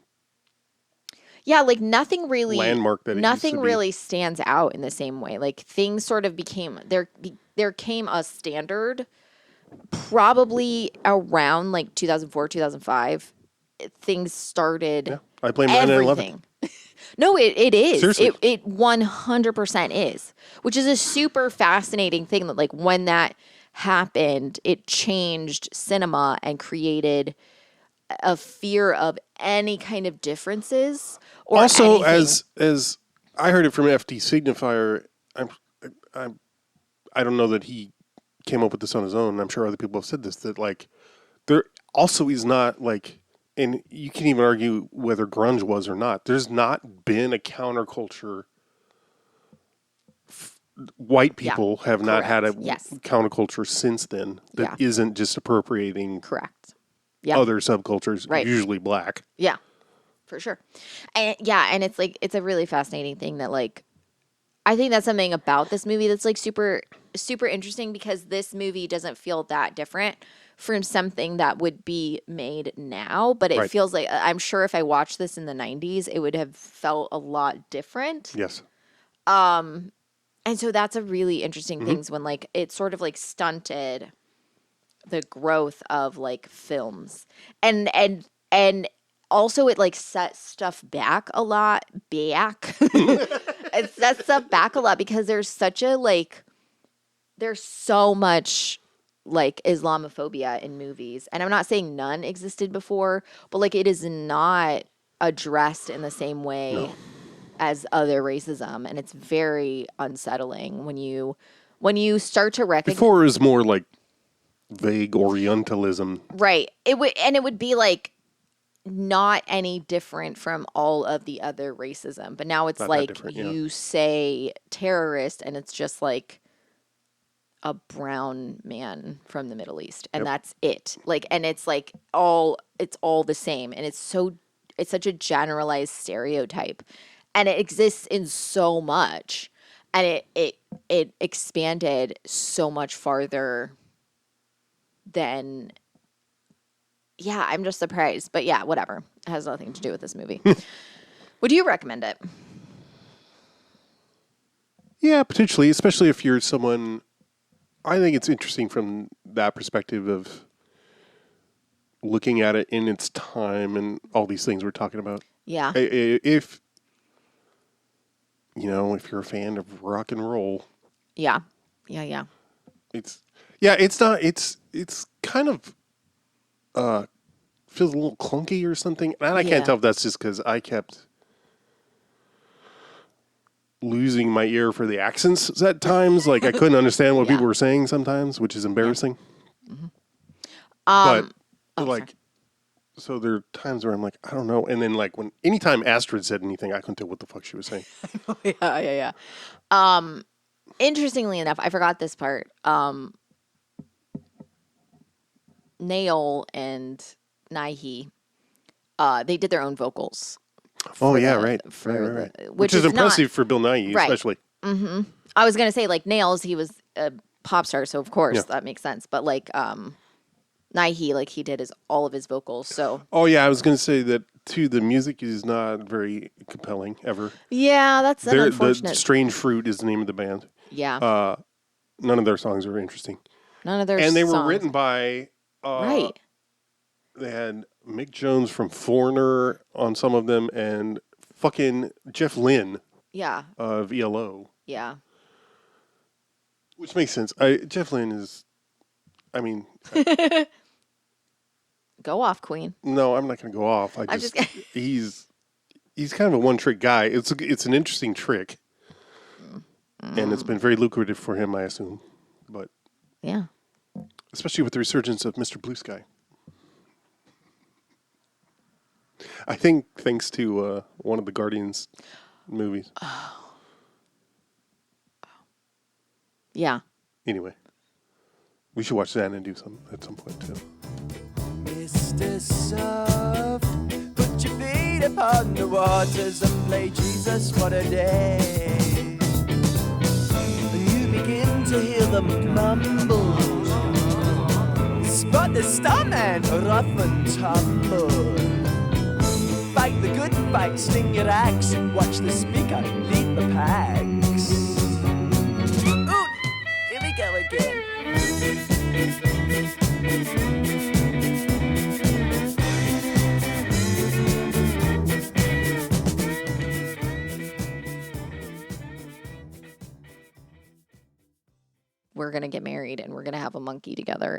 Yeah, like nothing really landmark that it used nothing to be. really stands out in the same way. Like, things sort of became there came a standard probably around like 2004, 2005. Things started Yeah, I blame 9/11. everything. No, it is. Seriously. It 100% is, which is a super fascinating thing that like when that happened, it changed cinema and created a fear of any kind of differences or Also, anything. as I heard it from FD Signifier, I'm I don't know that he came up with this on his own. I'm sure other people have said this, that like there also is not like, and you can even argue whether grunge was or not. There's not been a counterculture. White people have not had a correct. Yes. counterculture since then that isn't just appropriating Correct. Yeah. other subcultures, Right. usually black. Yeah. For sure. And yeah, and it's like it's a really fascinating thing that like I think that's something about this movie that's like super super interesting because this movie doesn't feel that different from something that would be made now, but it Right. feels like I'm sure if I watched this in the 90s, it would have felt a lot different. Yes. And so that's a really interesting things when like it sort of like stunted the growth of like films. And also it like set stuff back a lot back. It sets stuff back a lot because there's such a like there's so much like Islamophobia in movies. And I'm not saying none existed before, but like it is not addressed in the same way as other racism, and it's very unsettling when you start to recognize. Before it was more like vague Orientalism. Right. It would be like not any different from all of the other racism, but now it's Not that like different, yeah. you say terrorist, and it's just like a brown man from the Middle East, and that's it. Like, and it's like it's all the same, and it's such a generalized stereotype. And it exists in so much, and it expanded so much farther than. Yeah, I'm just surprised, but yeah, whatever. It has nothing to do with this movie. Would you recommend it? Yeah, potentially, especially if you're someone. I think it's interesting from that perspective of looking at it in its time and all these things we're talking about. Yeah, If if you're a fan of rock and roll, yeah. it's not. It's kind of feels a little clunky or something, and I Yeah. can't tell if that's just because I kept losing my ear for the accents at times. Like I couldn't understand what Yeah. people were saying sometimes, which is embarrassing. But like, so there are times where I'm like, I don't know, and then like anytime Astrid said anything, I couldn't tell what the fuck she was saying. Yeah. Interestingly enough, I forgot this part. Nail and Nighy, they did their own vocals. Oh yeah, the- right, for right. the- Which is not- impressive for Bill Nighy, Right. especially. I was gonna say like Nails, he was a pop star, so of course Yeah. that makes sense. But like Nighy, like he did all of his vocals. So Oh yeah, I was going to say that too. The music is not very compelling ever. yeah, that's an The unfortunate. Strange Fruit is the name of the band. Yeah, None of their songs are interesting, none of their and they were songs. written by right. They had Mick Jones from Foreigner on some of them, and fucking Jeff Lynne Yeah, of ELO, yeah. which makes sense. Jeff Lynne is, I mean, Go off, Queen. no, I'm not going to go off. I'm just he's kind of a one trick guy. It's an interesting trick, and it's been very lucrative for him, I assume. But Yeah. especially with the resurgence of Mr. Blue Sky. I think thanks to one of the Guardians movies. Yeah. Anyway, we should watch that and do some at some point too. Mr. Soft, put your feet upon the waters and play Jesus for a day. And you begin to hear them mumble. Spot the starman, rough and tumble. Fight the good fight, sling your axe, and watch the speaker lead the packs. Ooh, here we go again. We're going to get married and we're going to have a monkey together.